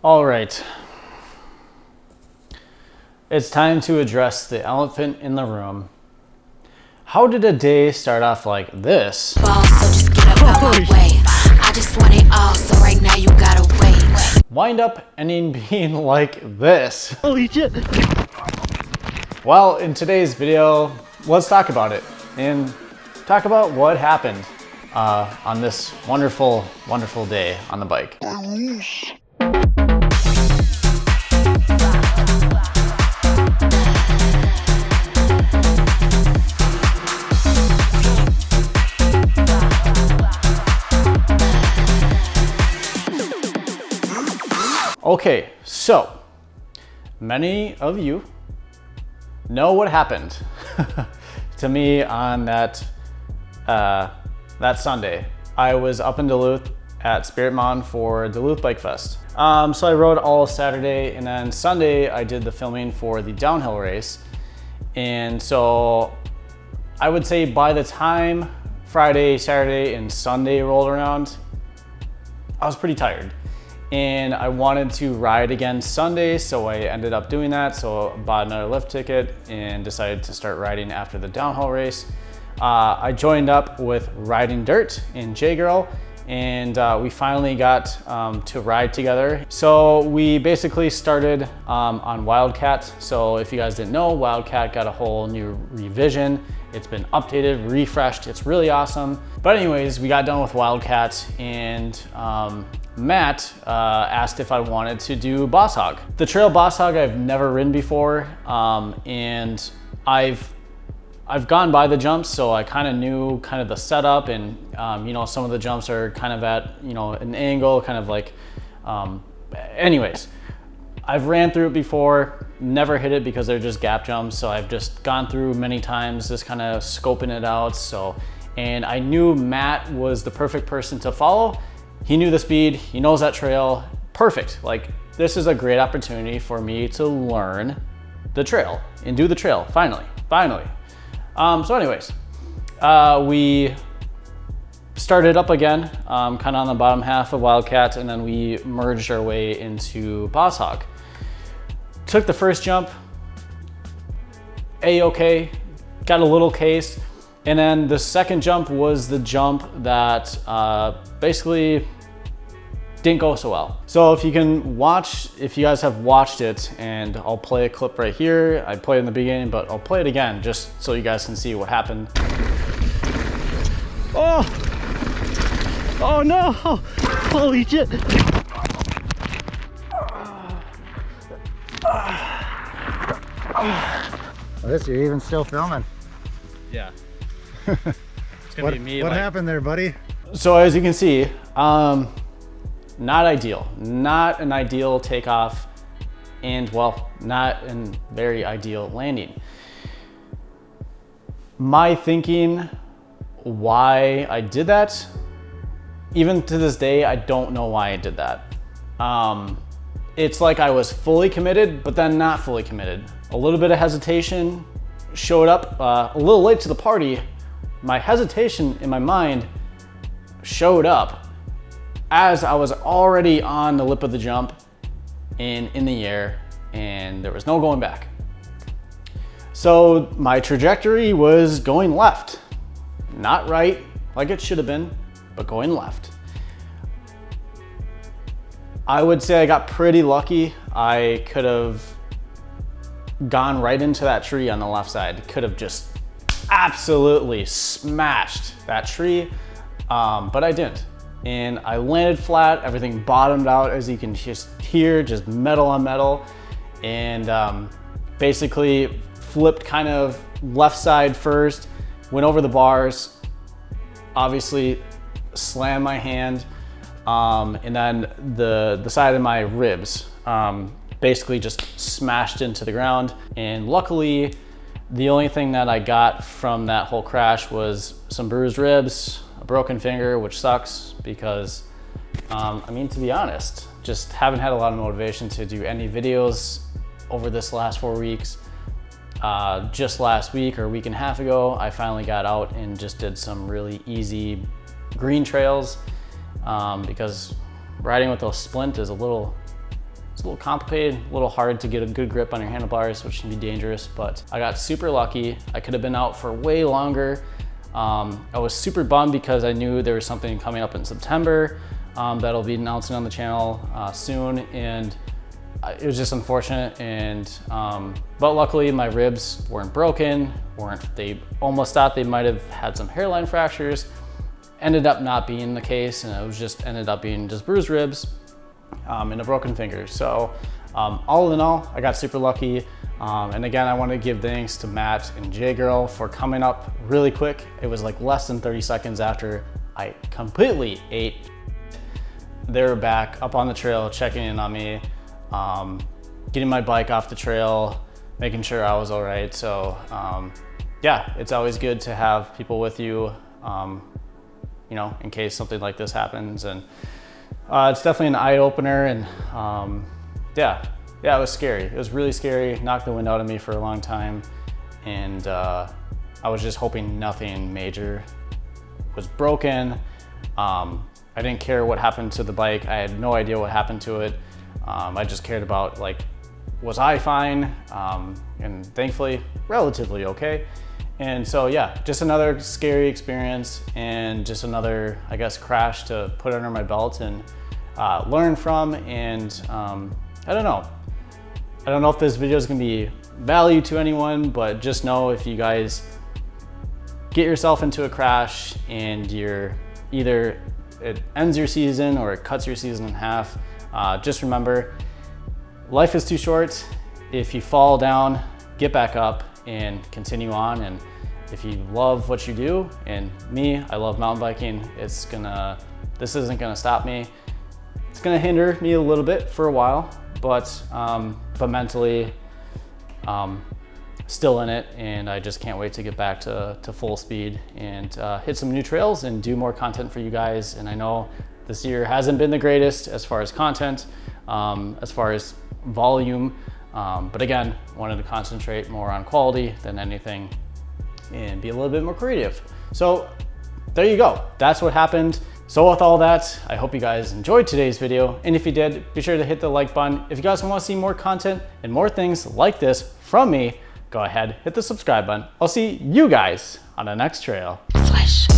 All right. It's time to address the elephant in the room. How did a day start off like this? Ball, so just get up out my way. I just want it all, so right now you gotta wait. Wind up ending being like this. Holy shit. Well, in today's video, let's talk about it and talk about what happened on this wonderful, wonderful day on the bike. Okay, so many of you know what happened to me on that Sunday. I was up in Duluth at Spirit Mountain for Duluth Bike Fest. So I rode all Saturday, and then Sunday I did the filming for the downhill race. And so I would say by the time Friday, Saturday, and Sunday rolled around, I was pretty tired. And I wanted to ride again Sunday, so I ended up doing that. So I bought another lift ticket and decided to start riding after the downhill race. I joined up with Riding Dirt in J-Girl, and we finally got to ride together. So we basically started on Wildcat. So if you guys didn't know, Wildcat got a whole new revision. It's been updated, refreshed, it's really awesome. But anyways, we got done with Wildcat, and Matt asked if I wanted to do Boss Hog. The trail Boss Hog I've never ridden before, and I've gone by the jumps, so I kind of knew kind of the setup, and you know, some of the jumps are kind of at, you know, an angle, kind of like, anyways. I've ran through it before, never hit it because they're just gap jumps, so I've just gone through many times, just kind of scoping it out. So, and I knew Matt was the perfect person to follow. He knew the speed, he knows that trail, perfect. Like, this is a great opportunity for me to learn the trail and do the trail, finally. So anyways, we started up again, kind of on the bottom half of Wildcat, and then we merged our way into Boss Hog. Took the first jump, A-okay, got a little case, and then the second jump was the jump that basically didn't go so well. So if you guys have watched it, and I'll play a clip right here. I played it in the beginning, but I'll play it again just so you guys can see what happened. Oh no! Holy shit! You're even still filming. Yeah. It's gonna be me. What happened there, buddy? So as you can see, not ideal. Not an ideal takeoff, and well, not a very ideal landing. My thinking why I did that, even to this day, I don't know why I did that. It's like I was fully committed, but then not fully committed. A little bit of hesitation showed up a little late to the party. My hesitation in my mind showed up as I was already on the lip of the jump and in the air, and there was no going back. So my trajectory was going left, not right like it should have been, but going left. I would say I got pretty lucky. I could have gone right into that tree on the left side. Could have just absolutely smashed that tree, but I didn't. And I landed flat, everything bottomed out, as you can just hear, just metal on metal. And basically flipped kind of left side first, went over the bars, obviously slammed my hand, and then the side of my ribs basically just smashed into the ground. And luckily, the only thing that I got from that whole crash was some bruised ribs, a broken finger, which sucks because, I mean, to be honest, just haven't had a lot of motivation to do any videos over this last 4 weeks. Just last week or a week and a half ago, I finally got out and just did some really easy green trails because riding with a splint is a little It's a little complicated, a little hard to get a good grip on your handlebars, which can be dangerous, but I got super lucky. I could have been out for way longer. I was super bummed because I knew there was something coming up in September that'll be announcing on the channel soon, and it was just unfortunate. And but luckily my ribs weren't broken. They almost thought they might have had some hairline fractures. Ended up not being the case, and it was just ended up being just bruised ribs and a broken finger. So all in all, I got super lucky. And again, I want to give thanks to Matt and J-Girl for coming up really quick. It was like less than 30 seconds after I completely ate. They were back up on the trail, checking in on me, getting my bike off the trail, making sure I was all right. So yeah, it's always good to have people with you, you know, in case something like this happens. And it's definitely an eye opener. And yeah, it was scary. It was really scary. Knocked the wind out of me for a long time. And I was just hoping nothing major was broken. I didn't care what happened to the bike. I had no idea what happened to it. I just cared about, like, was I fine? And thankfully, relatively okay. And so yeah, just another scary experience and just another, I guess, crash to put under my belt and learn from. And I don't know if this video is gonna be value to anyone, but just know if you guys get yourself into a crash and it ends your season or it cuts your season in half, just remember, life is too short. If you fall down, get back up and continue on. And if you love what you do, and me, I love mountain biking, this isn't gonna stop me. It's gonna hinder me a little bit for a while, but mentally, still in it, and I just can't wait to get back to full speed and hit some new trails and do more content for you guys. And I know this year hasn't been the greatest as far as content, as far as volume, but again, wanted to concentrate more on quality than anything and be a little bit more creative. So there you go, that's what happened. So with all that, I hope you guys enjoyed today's video. And if you did, be sure to hit the like button. If you guys want to see more content and more things like this from me, go ahead, hit the subscribe button. I'll see you guys on the next trail. Flesh.